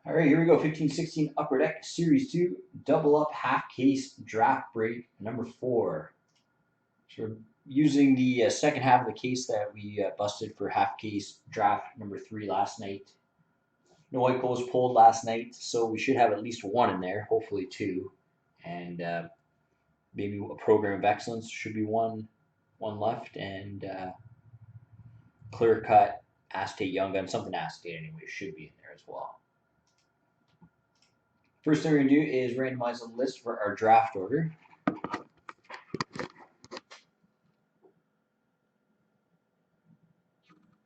All right, here we go. 15-16 Upper Deck Series 2 double up half case draft break number 4. So we're using the second half of the case that we busted for half case draft number 3 last night. No white goals pulled last night, so we should have at least one in there, hopefully two, and maybe a program of excellence should be one left, and clear cut acetate young gun, something acetate anyway, should be in there as well. First thing we're going to do is randomize a list for our draft order.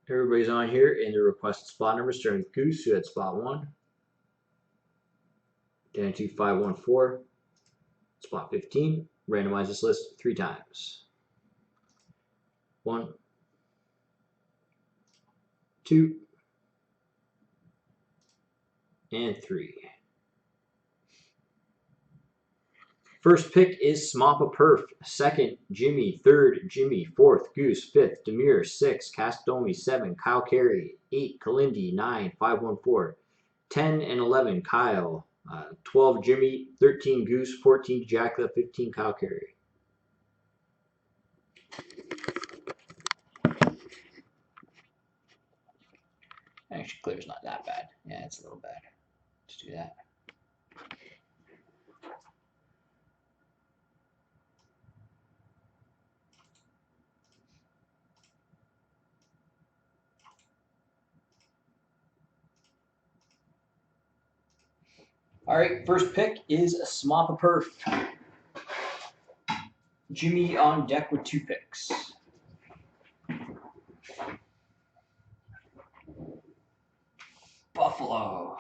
Everybody's on here in the requested spot number, starting with Goose, who had spot 1. Dan 2514, spot 15. Randomize this list 3 times. 1, 2, and 3. First pick is Smoppa Perf. Second, Jimmy. Third, Jimmy. Fourth, Goose. Fifth, Demir. 6, Castomi. 7, Kyle Carey. 8, Kalindi. 9, 514. 10 and 11, Kyle. 12, Jimmy. 13, Goose. 14, Jackla. 15, Kyle Carey. Actually, clear's not that bad. Yeah, it's a little bad. Let's do that. All right, first pick is Smoppa Perf. Jimmy on deck with 2 picks. Buffalo.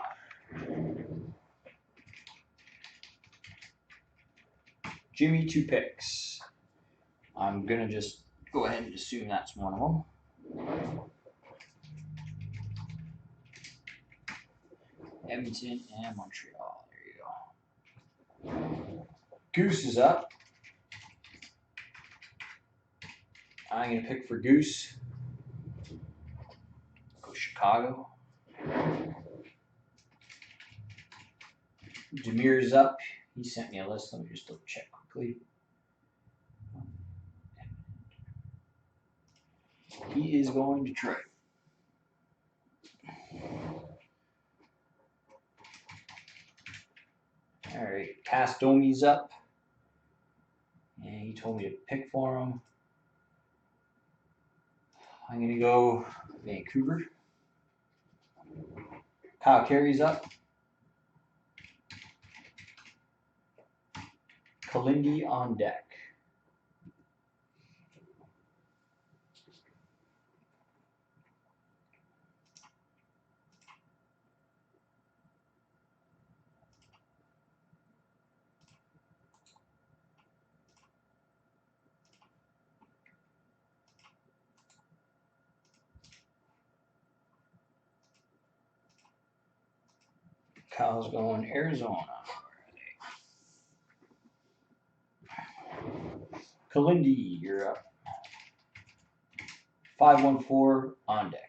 Jimmy, 2 picks. I'm going to just go ahead and assume that's one of them. Edmonton and Montreal. There you go. Goose is up. I'm going to pick for Goose. Go Chicago. Demir's up. He sent me a list. Let me just double check quickly. He is going to Detroit. All right, Castomi's up. And he told me to pick for him. I'm going to go Vancouver. Kyle Carey's up. Kalindi on deck. Kyle's going Arizona. Kalindi, you're up. 514 on deck.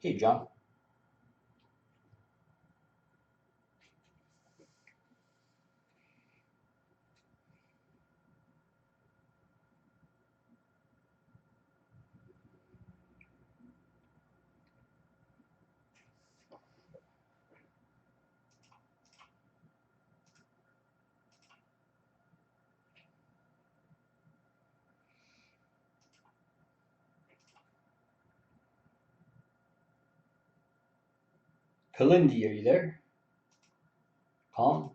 Hey, John. Kalindi, are you there? Colin?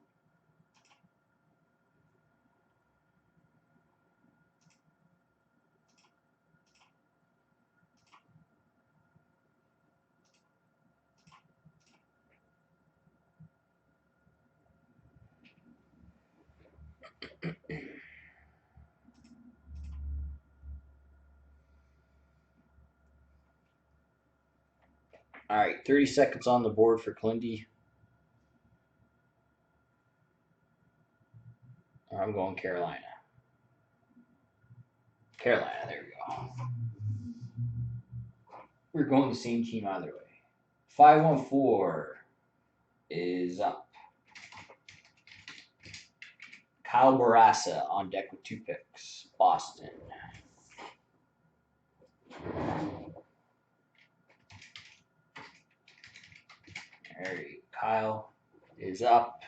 All right, 30 seconds on the board for Kalindi. I'm going Carolina. Carolina, there we go. We're going the same team either way. 514 is up. Kyle Barassa on deck with 2 picks. Boston. Alright, Kyle is up.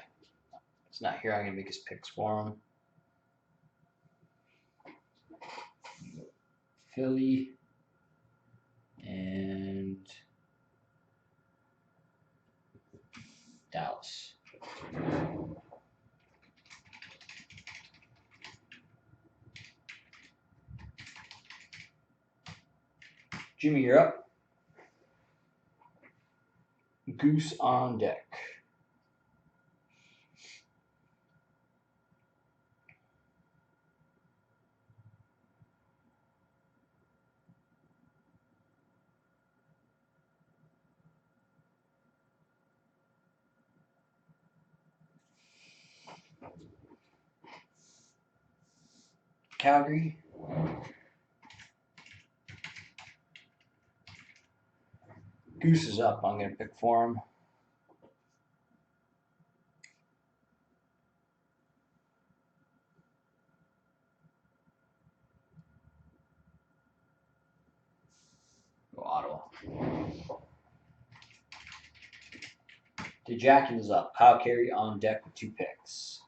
It's not here. I'm going to make his picks for him. Philly and Dallas. Jimmy, you're up. Goose on deck. Calgary. Goose is up. I'm going to pick for him. Go Ottawa. DeJackin is up. Kyle Carey on deck with 2 picks.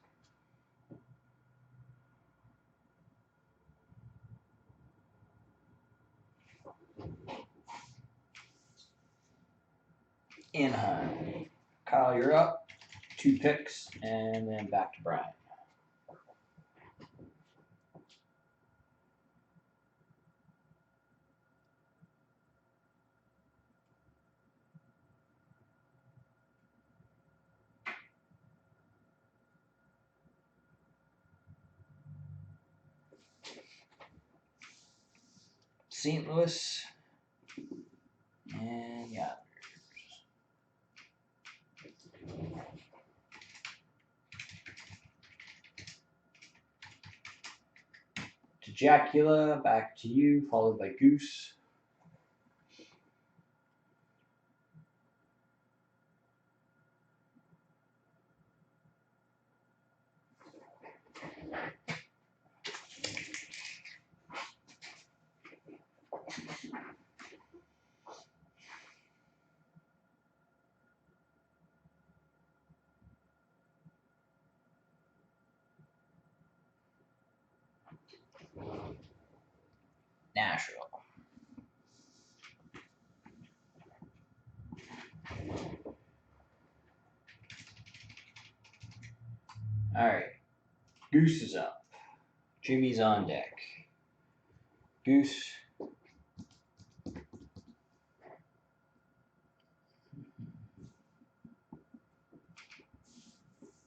Anaheim. Kyle, you're up. 2 picks, and then back to Brian. St. Louis. And yeah. To Jackula, back to you, followed by Goose. Nashville. All right. Goose is up. Jimmy's on deck. Goose.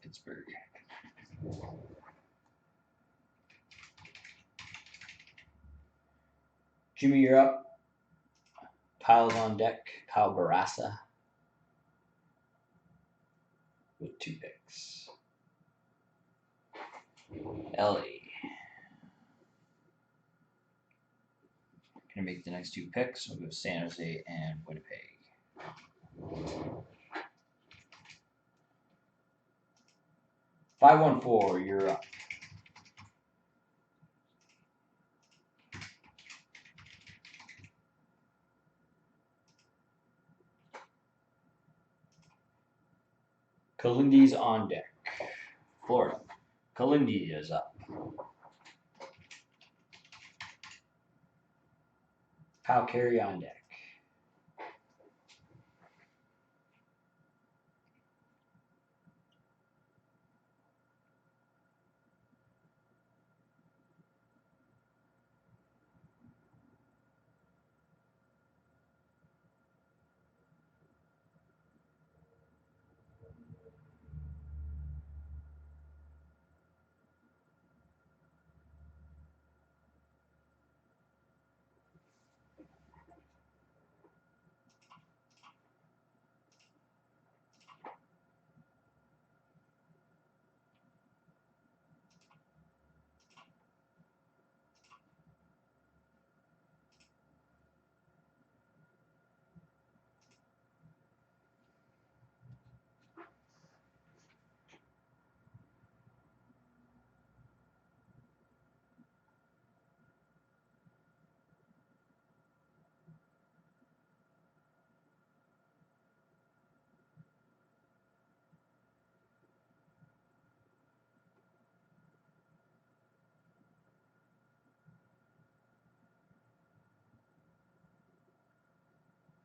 Pittsburgh. Jimmy, you're up. Kyle's on deck. Kyle Barassa with 2 picks. LA. Gonna make the next 2 picks. We'll go San Jose and Winnipeg. $514, you're up. Kalindi's on deck. Florida. Kalindi is up. Kyle Carey on deck.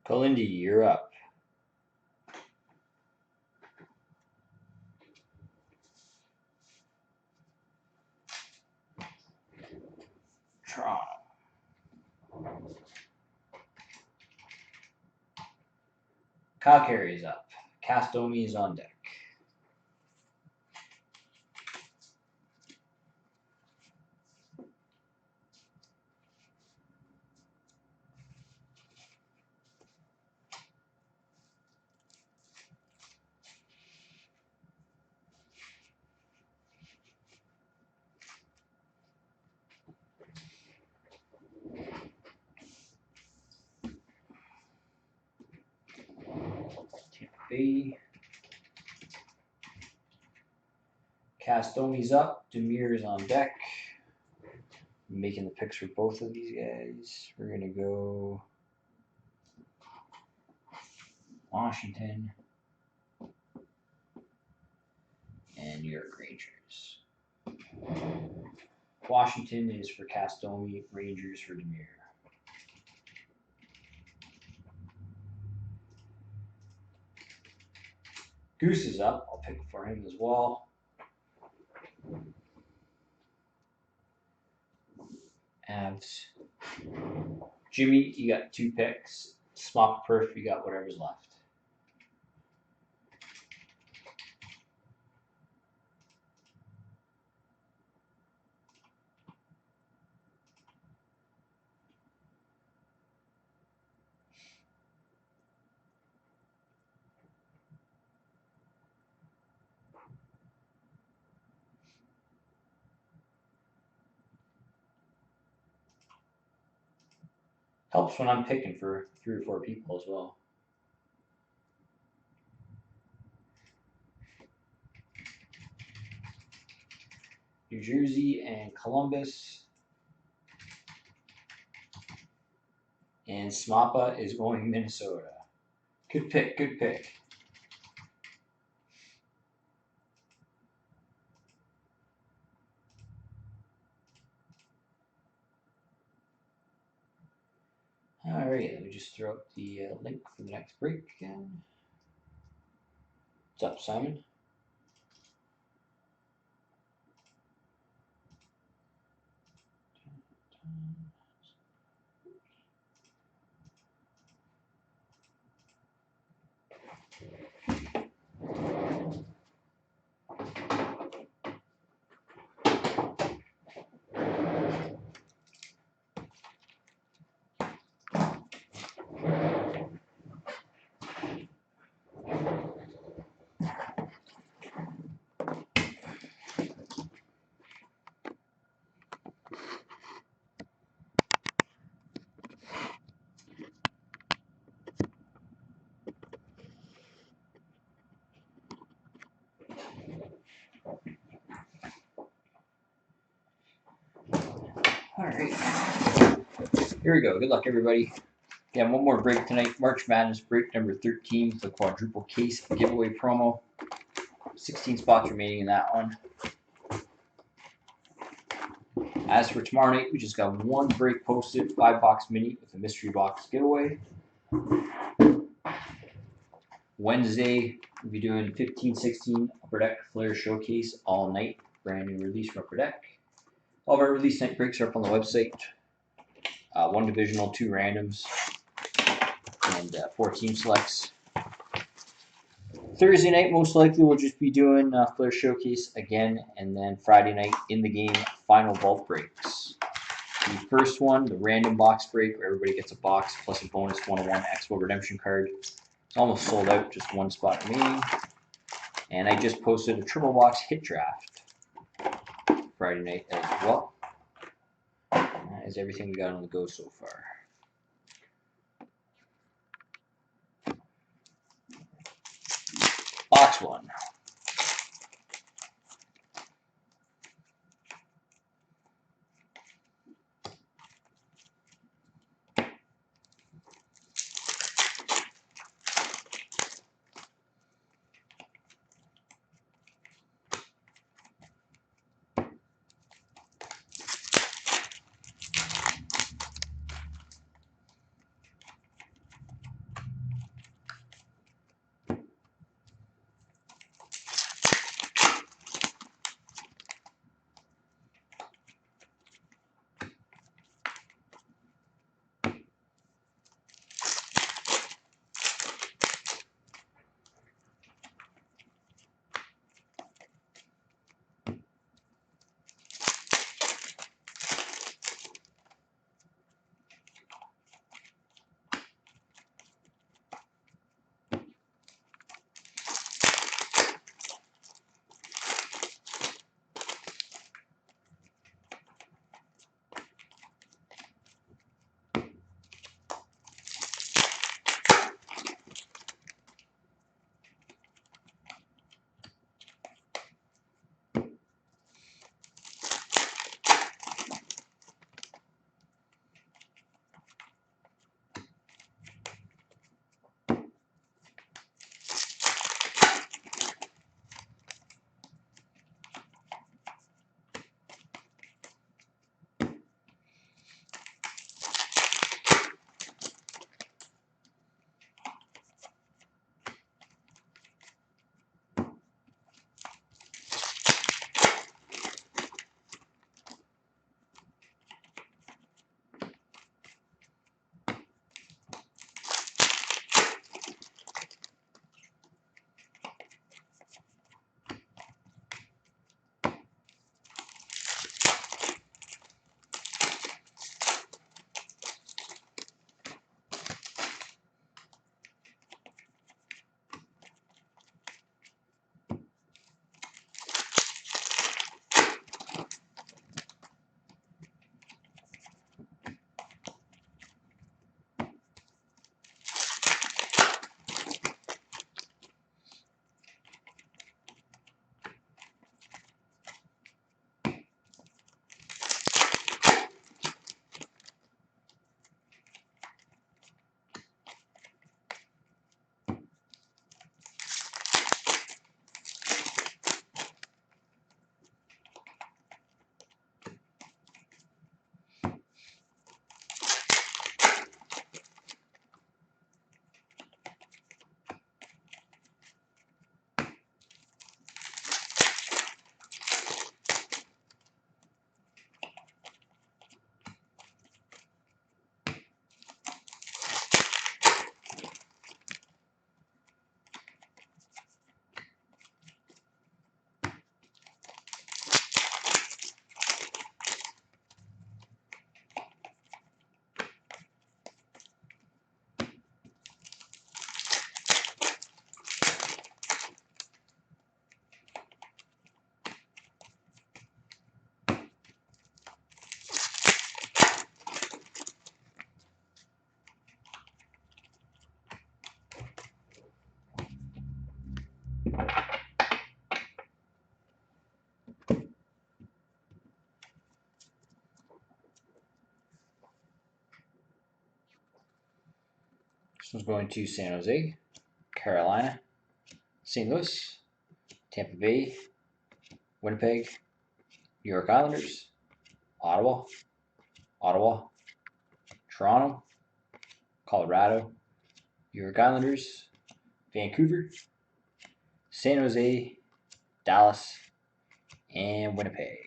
Kalindi, you're up. Toronto. Kyle Carey is up. Castomi is on deck. Tampa Bay. Castomi's up. Demir is on deck. I'm making the picks for both of these guys. We're going to go Washington and New York Rangers. Washington is for Castomi, Rangers for Demir. Goose is up. I'll pick for him as well. Avs. Jimmy, you got 2 picks. Smop Perf, you got whatever's left. Helps when I'm picking for 3 or 4 people as well. New Jersey and Columbus. And Smapa is going Minnesota. Good pick, good pick. All right, let me just throw up the link for the next break again. What's up, Simon? All right, here we go. Good luck, everybody. Yeah, one more break tonight. March Madness break number 13, the quadruple case giveaway promo. 16 spots remaining in that one. As for tomorrow night, we just got one break posted, 5-box mini with a mystery box giveaway. Wednesday, we'll be doing 15-16 Upper Deck Flair Showcase all night. Brand new release from Upper Deck. All of our release night breaks are up on the website. 1 divisional, 2 randoms, and 4 team selects. Thursday night, most likely, we'll just be doing Flair Showcase again, and then Friday night, in the game, final vault breaks. The first one, the random box break, where everybody gets a box plus a bonus 101 Expo redemption card. It's almost sold out, just 1 spot remaining. And I just posted a triple box hit draft Friday night as well. That is everything we got on the go so far. Box 1. This one's going to San Jose, Carolina, St. Louis, Tampa Bay, Winnipeg, New York Islanders, Ottawa, Toronto, Colorado, New York Islanders, Vancouver, San Jose, Dallas, and Winnipeg.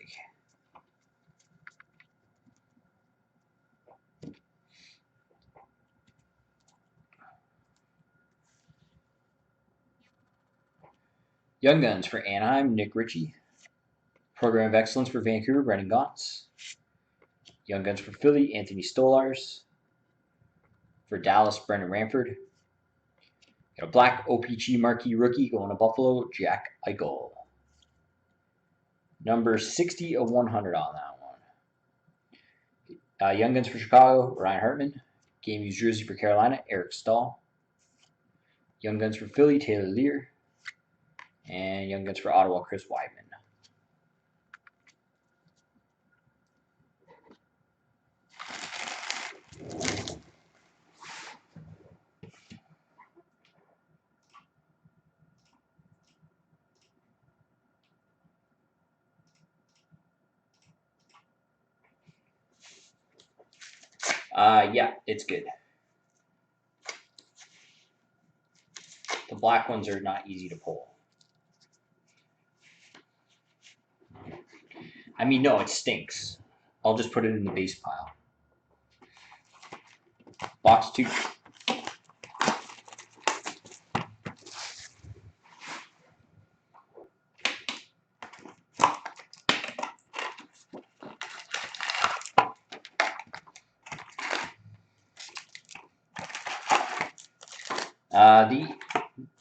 Young Guns for Anaheim, Nick Ritchie. Program of Excellence for Vancouver, Brendan Gaunce. Young Guns for Philly, Anthony Stolarz. For Dallas, Brendan Ranford. Got a black OPG marquee rookie going to Buffalo, Jack Eichel. Number 60 of 100 on that one. Young Guns for Chicago, Ryan Hartman. Game used jersey for Carolina, Eric Staal. Young Guns for Philly, Taylor Lear. And Young Guns for Ottawa, Chris Weidman. Yeah, it's good. The black ones are not easy to pull. I mean, no, it stinks. I'll just put it in the base pile. Box 2.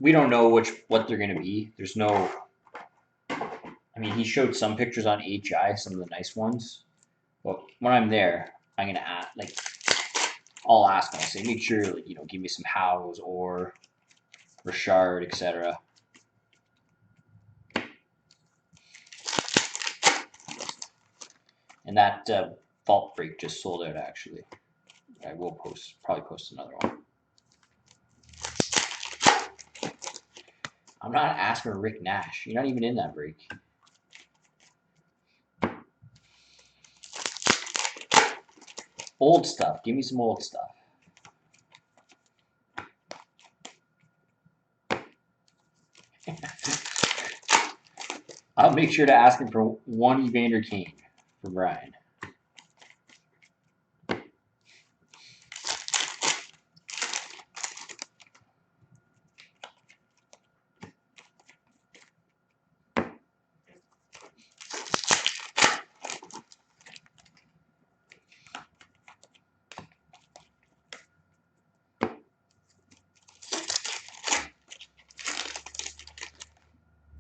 We don't know what they're going to be. There's no. I mean, he showed some pictures on HI, some of the nice ones. But when I'm there, I'm gonna ask, I'll ask him. I'll say, make sure, give me some Howes or Richard, etc. And that vault break just sold out. Actually, I will probably post another one. I'm not asking for Rick Nash. You're not even in that break. Old stuff. Give me some old stuff. I'll make sure to ask him for one Evander Kane for Brian.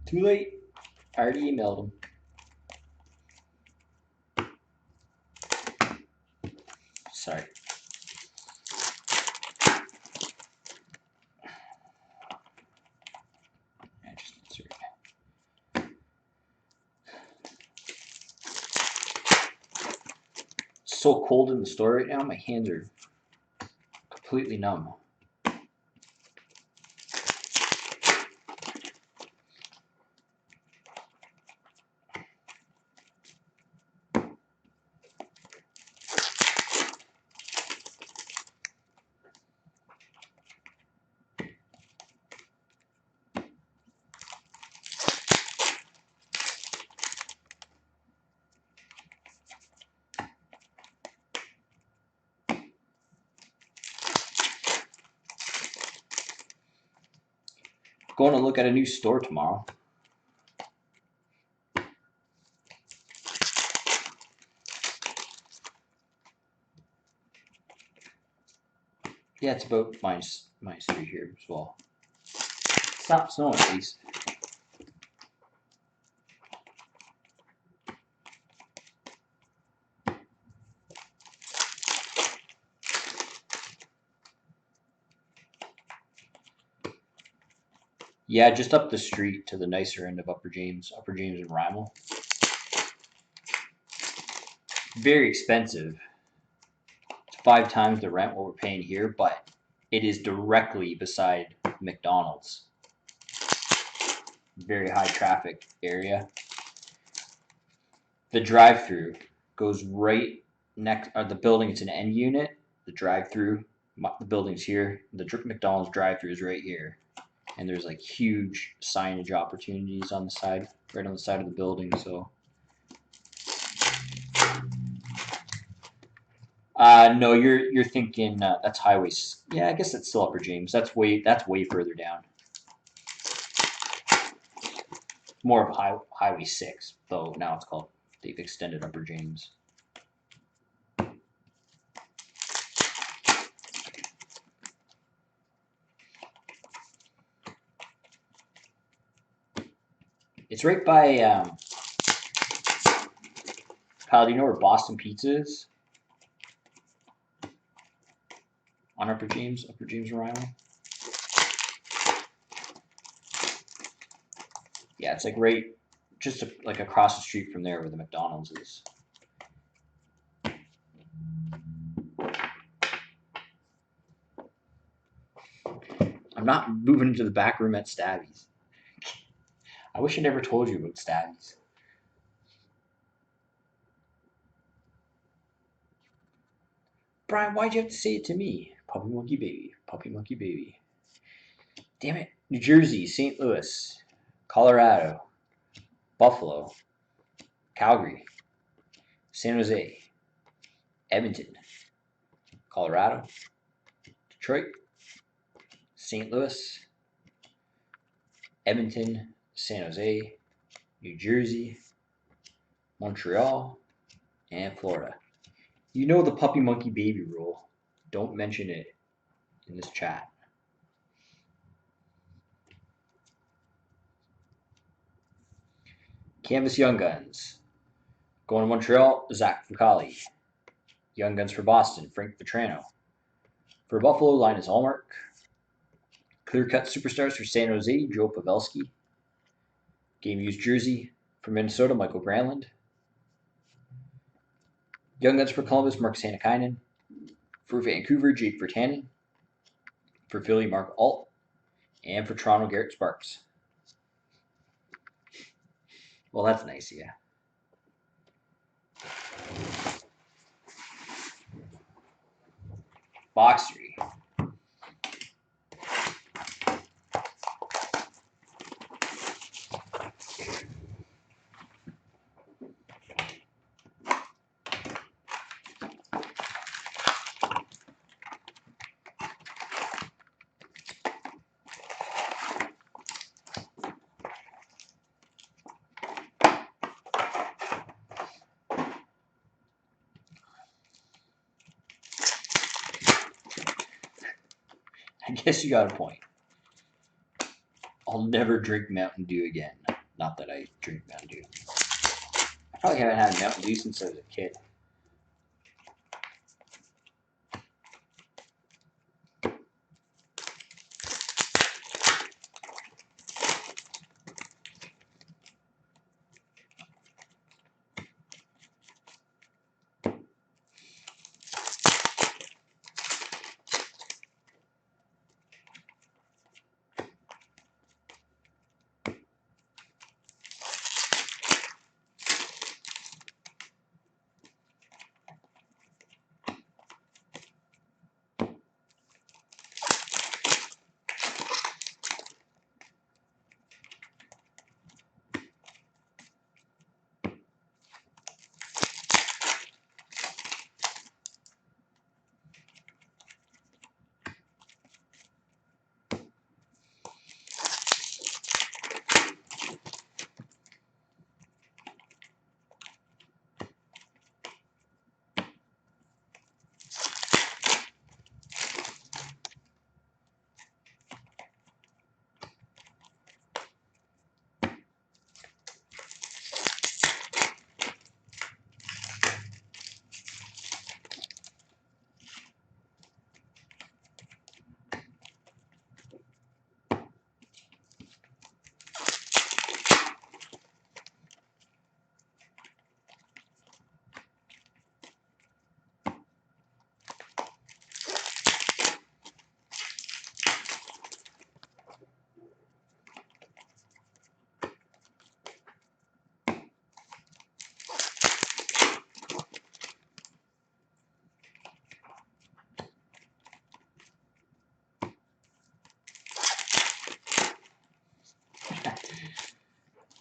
Too late. I already emailed him. Sorry. So cold in the store right now, my hands are completely numb. Going to look at a new store tomorrow. Yeah, it's about minus 3 here as well. Stop snowing, please. Yeah, just up the street to the nicer end of Upper James and Rymel. Very expensive. It's 5 times the rent what we're paying here, but It is directly beside McDonald's. Very high traffic area. The drive-through goes right next. The building, it's an end unit. The drive-through, the building's here. The McDonald's drive-through is right here, and there's like huge signage opportunities on the side, right on the side of the building. So, no, you're thinking that's Highway. Yeah, I guess that's still Upper James. That's way further down. More of Highway 6, though now it's called, they've extended Upper James. It's right by, Kyle, do you know where Boston Pizza is? On Upper James and Rhino? Yeah, it's like right, just like across the street from there where the McDonald's is. I'm not moving into the back room at Stabby's. I wish I never told you about Stabby's. Brian, why'd you have to say it to me? Puppy monkey baby. Puppy monkey baby. Damn it. New Jersey, St. Louis, Colorado, Buffalo, Calgary, San Jose, Edmonton, Colorado, Detroit, St. Louis, Edmonton, San Jose, New Jersey, Montreal, and Florida. You know the puppy monkey baby rule. Don't mention it in this chat. Canvas Young Guns. Going to Montreal, Zach Fucali. Young Guns for Boston, Frank Vetrano. For Buffalo, Linus Ullmark. Clear Cut Superstars for San Jose, Joe Pavelski. Game Used Jersey for Minnesota, Michael Granlund. Young Guns for Columbus, Mark Santakainen. For Vancouver, Jake Virtanen. For Philly, Mark Alt. And for Toronto, Garrett Sparks. Well, that's nice, yeah. Box 3. I guess you got a point. I'll never drink Mountain Dew again. Not that I drink Mountain Dew. I probably haven't had Mountain Dew since I was a kid.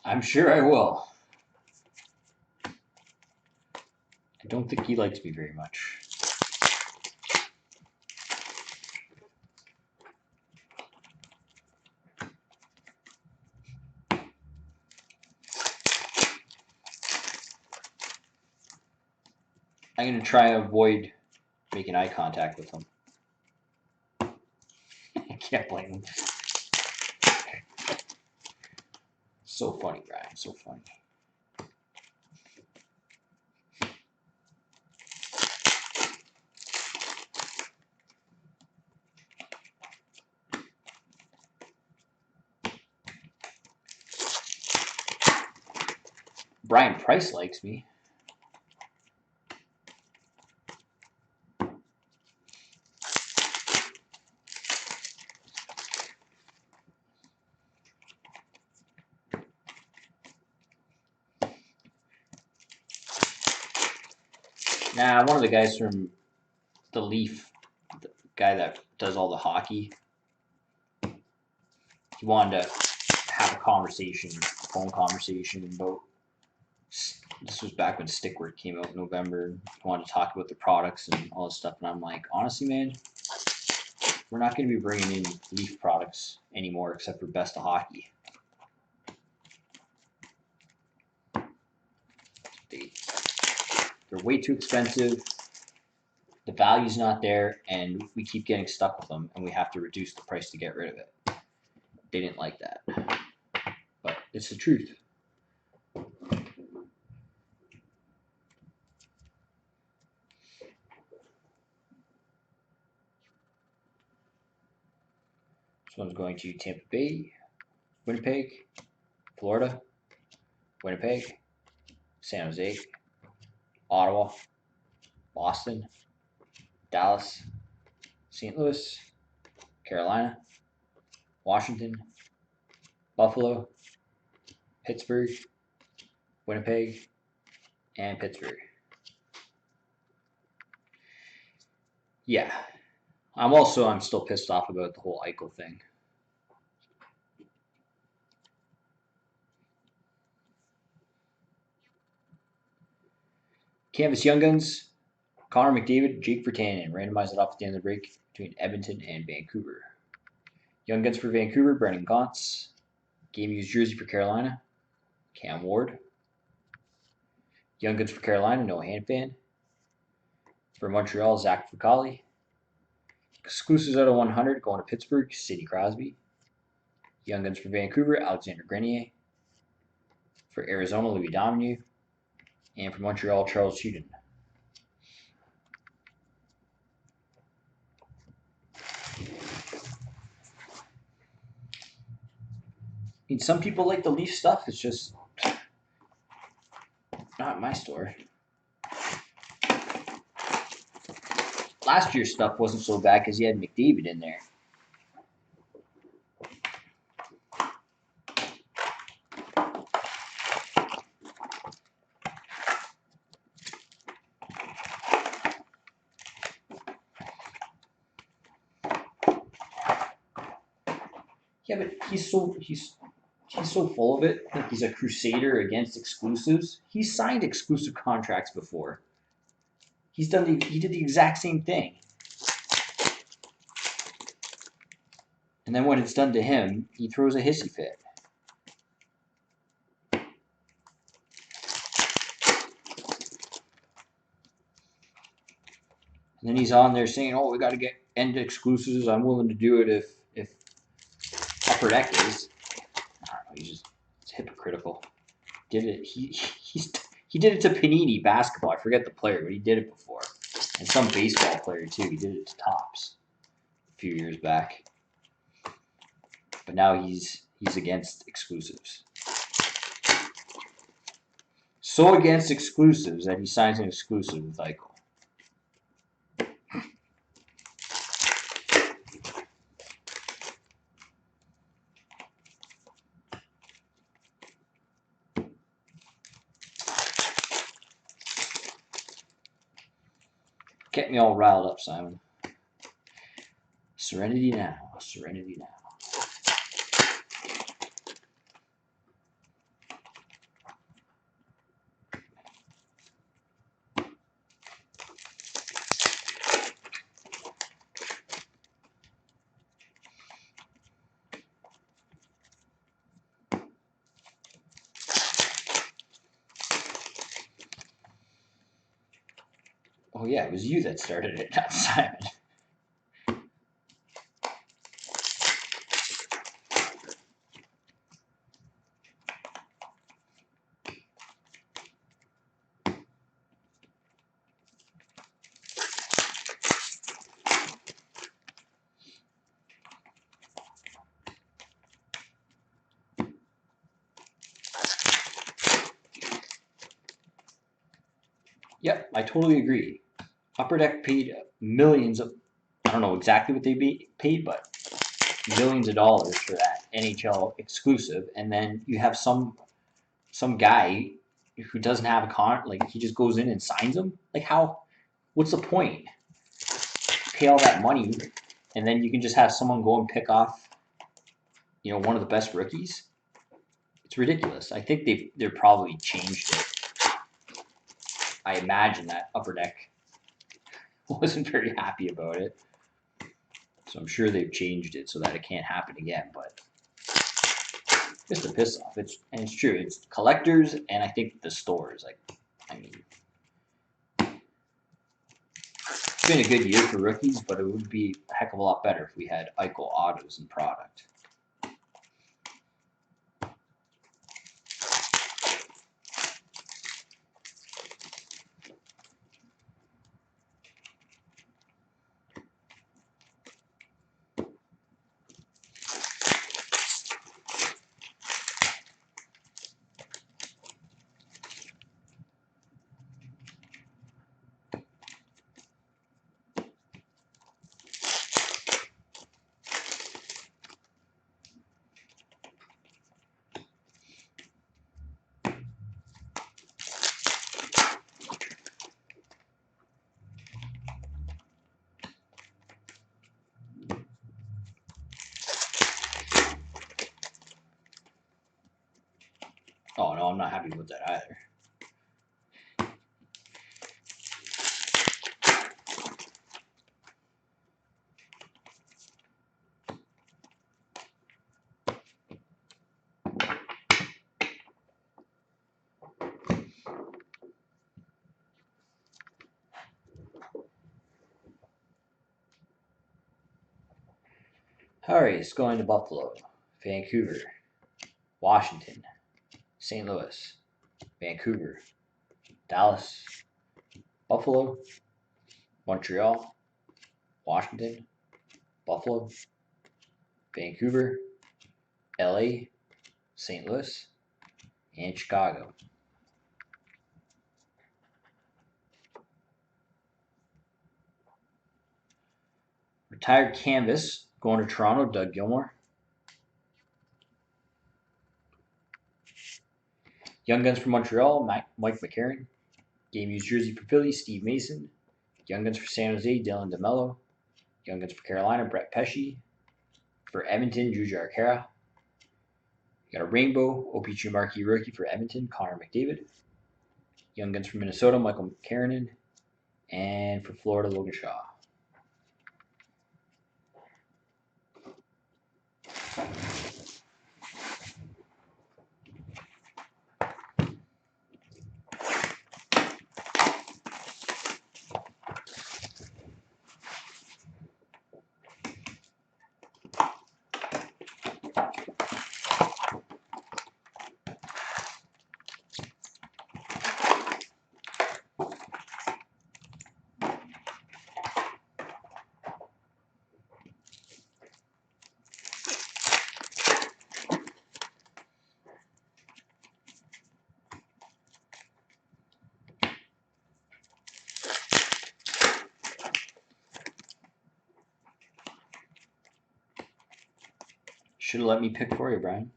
I'm sure I will. I don't think he likes me very much. I'm going to try and avoid making eye contact with him. I can't blame him. So funny, Brian. So funny. Brian Price likes me. Nah, one of the guys from the Leaf, the guy that does all the hockey, he wanted to have a conversation, a phone conversation about. This was back when Stickwork came out in November. He wanted to talk about the products and all this stuff, and I'm like, honestly, man, we're not going to be bringing in Leaf products anymore except for Best of Hockey. They're way too expensive. The value's not there, and we keep getting stuck with them, and we have to reduce the price to get rid of it. They didn't like that, but it's the truth. This one's going to Tampa Bay, Winnipeg, Florida, Winnipeg, San Jose, Ottawa, Boston, Dallas, St. Louis, Carolina, Washington, Buffalo, Pittsburgh, Winnipeg, and Pittsburgh. Yeah. I'm still pissed off about the whole Eichel thing. Canvas Young Guns, Connor McDavid, Jake Virtanen. Randomize it off at the end of the break between Edmonton and Vancouver. Young Guns for Vancouver, Brendan Gaunce. Game used jersey for Carolina, Cam Ward. Young Guns for Carolina, Noah Hanifin. For Montreal, Zach Fucale. Exclusives out of 100 going to Pittsburgh, Sidney Crosby. Young Guns for Vancouver, Alexander Grenier. For Arizona, Louis Domingue. And for Montreal, Charles Hudon. I mean, some people like the Leaf stuff. It's just not my store. Last year's stuff wasn't so bad because he had McDavid in there. Yeah, but he's so full of it. Like he's a crusader against exclusives. He's signed exclusive contracts before. He did the exact same thing. And then when it's done to him, he throws a hissy fit. And then he's on there saying, "Oh, we got to get end exclusives. I'm willing to do it if Upper Deck is." I don't know. It's hypocritical. Did it? He did it to Panini basketball. I forget the player, but he did it before. And some baseball player too. He did it to Topps a few years back. But now he's against exclusives. So against exclusives that he signs an exclusive with Eichel. Kept me all riled up, Simon. Serenity now. Serenity now. Oh yeah, it was you that started it, not Simon. Yep, I totally agree. Upper Deck paid millions of, I don't know exactly what they paid, but millions of dollars for that NHL exclusive, and then you have some guy who doesn't have a like he just goes in and signs them. Like how? What's the point? Pay all that money, and then you can just have someone go and pick off, one of the best rookies. It's ridiculous. I think they're probably changed it. I imagine that Upper Deck wasn't very happy about it, so I'm sure they've changed it so that it can't happen again. But just a piss off. It's true. It's collectors and I think the stores. I mean, it's been a good year for rookies, but it would be a heck of a lot better if we had Eichel autos in product. Oh no, I'm not happy with that either. Harry's going to Buffalo, Vancouver, Washington, St. Louis, Vancouver, Dallas, Buffalo, Montreal, Washington, Buffalo, Vancouver, LA, St. Louis, and Chicago. Retired canvas going to Toronto, Doug Gilmour. Young Guns for Montreal, Mike McCarron. Game used jersey for Philly, Steve Mason. Young Guns for San Jose, Dylan DeMello. Young Guns for Carolina, Brett Pesce. For Edmonton, Jujhar Khaira. You got a rainbow OPG marquee rookie for Edmonton, Connor McDavid. Young Guns for Minnesota, Michael Keranen. And for Florida, Logan Shaw. Should have let me pick for you, Brian.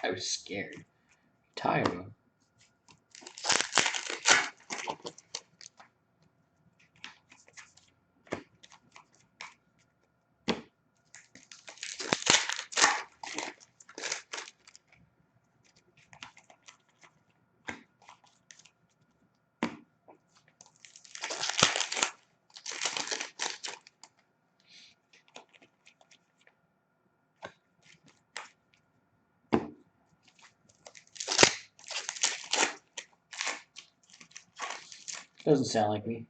I was scared. Tyro. Doesn't sound like me.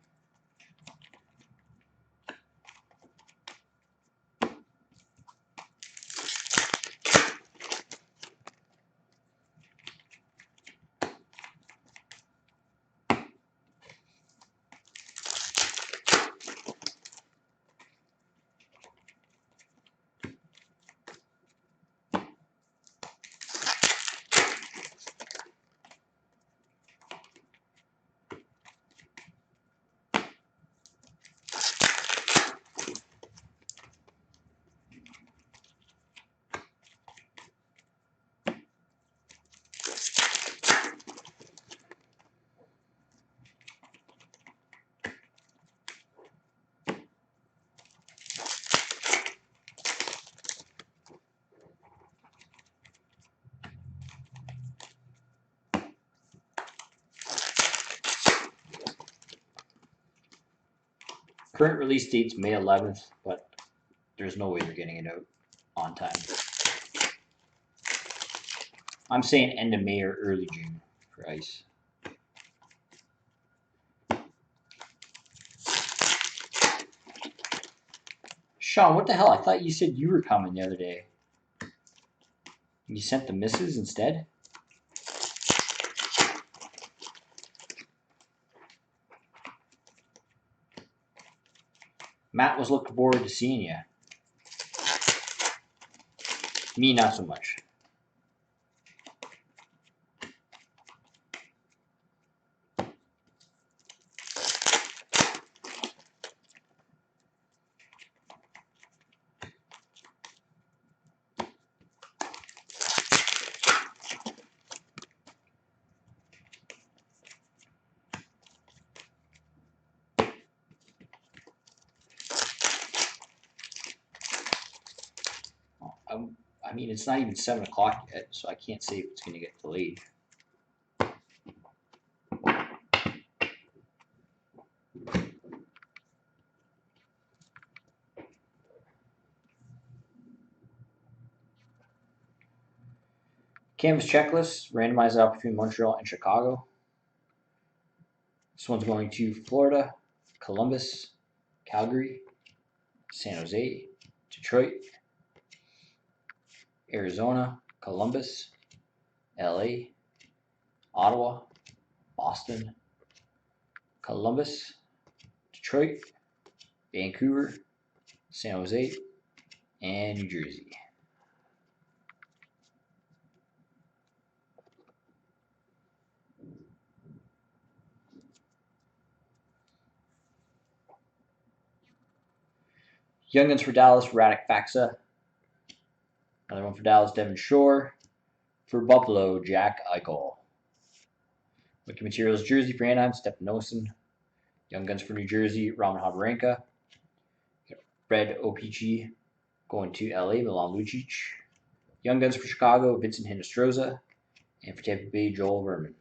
Current release date's May 11th, but there's no way they're getting it out on time. I'm saying end of May or early June for ice. Sean, what the hell? I thought you said you were coming the other day. You sent the misses instead? Matt was looking forward to seeing you. Me, not so much. I mean, it's not even 7 o'clock yet, so I can't say if it's going to get delayed. Canvas checklist, randomized out between Montreal and Chicago. This one's going to Florida, Columbus, Calgary, San Jose, Detroit, Arizona, Columbus, LA, Ottawa, Boston, Columbus, Detroit, Vancouver, San Jose, and New Jersey. Young Guns for Dallas, Radek Faksa. Another one for Dallas, Devin Shore. For Buffalo, Jack Eichel. Wiki Materials jersey for Anaheim, Stefan Noesen. Young Guns for New Jersey, Raman Habarenka. Red OPG going to LA, Milan Lucic. Young Guns for Chicago, Vincent Hinostroza. And for Tampa Bay, Joel Verman.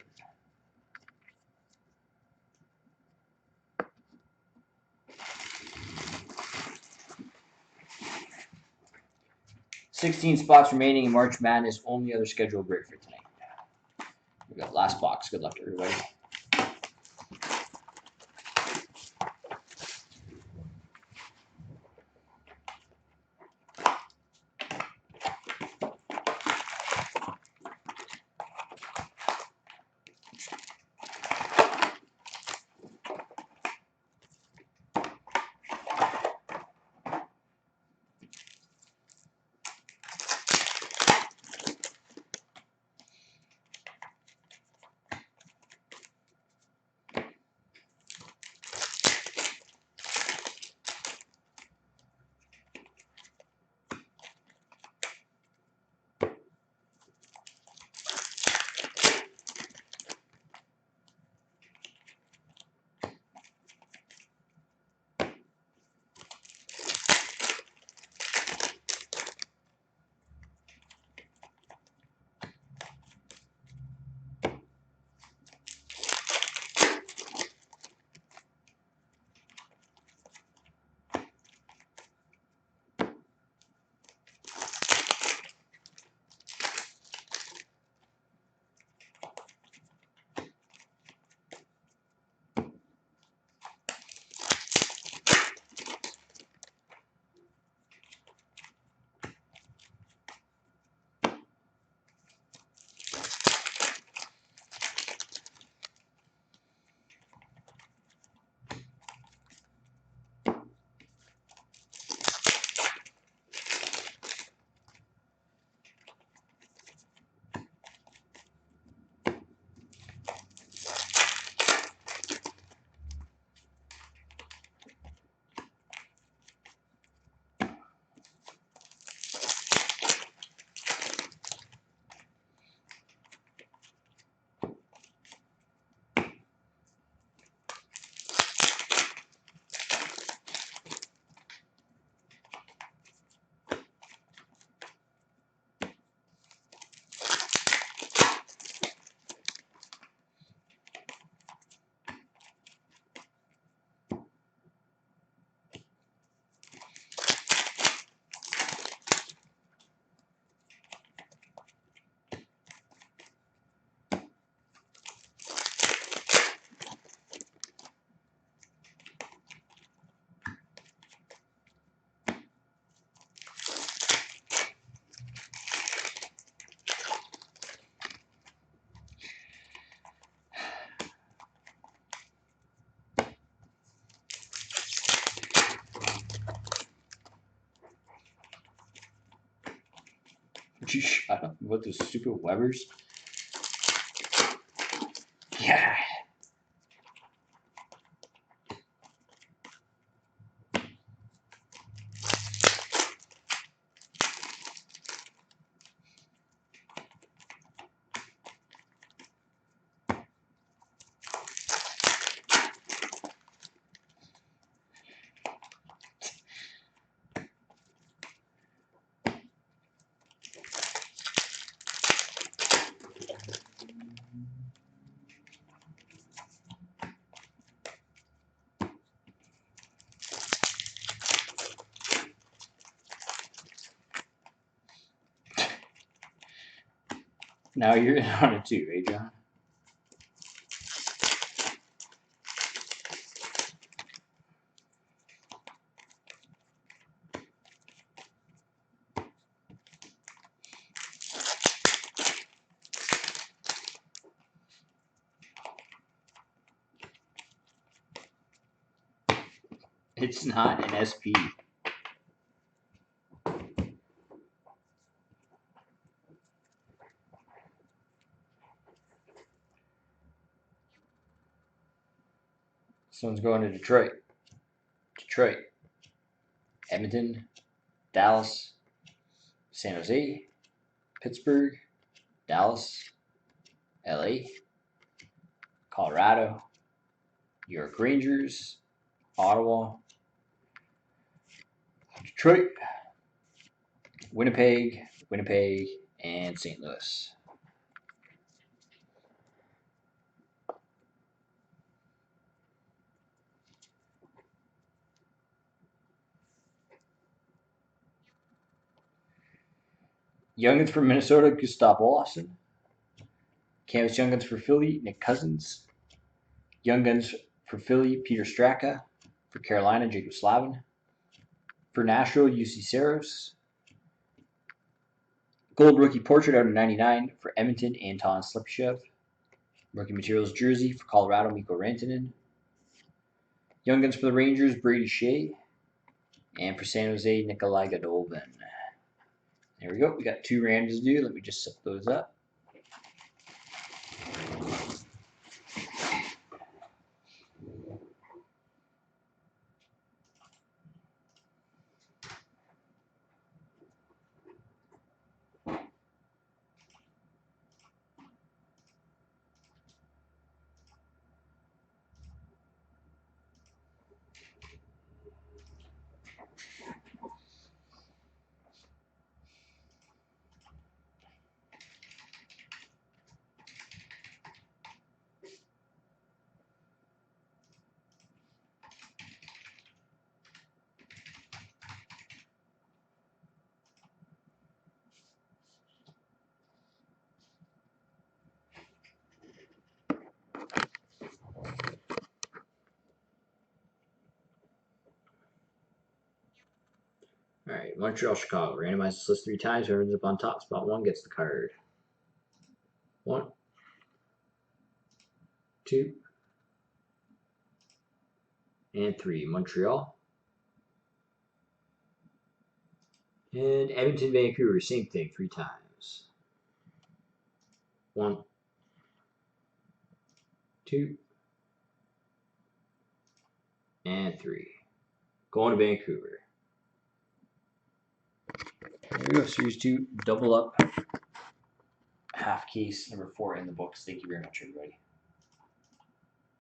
$16 spots remaining in March Madness. Only other scheduled break for tonight. We got last box. Good luck to everybody. Would you shut up? What, those stupid Webbers? Yeah. Now you're in on it too, eh, John? It's not an SP. Someone's going to Detroit. Detroit. Edmonton. Dallas. San Jose. Pittsburgh. Dallas. LA. Colorado. New York Rangers. Ottawa. Detroit. Winnipeg. Winnipeg. And St. Louis. Youngins for Minnesota, Gustav Olofsson. Canvas Young Guns for Philly, Nick Cousins. Young Guns for Philly, Peter Straka. For Carolina, Jacob Slavin. For Nashville, UC Saros. Gold Rookie Portrait out of 99 for Edmonton, Anton Slepyshev. Rookie Materials Jersey for Colorado, Mikko Rantanen. Young Guns for the Rangers, Brady Shea. And for San Jose, Nikolai Golovin. There we go. We got 2 randoms to do. Let me just set those up. All right, Montreal, Chicago. Randomize this list 3 times. Whoever ends up on top, spot 1 gets the card. 1, 2, and 3. Montreal. And Edmonton, Vancouver, same thing, 3 times. 1, 2, and 3. Going to Vancouver. There we go, Series 2, double up, half case, number 4 in the books. Thank you very much, everybody.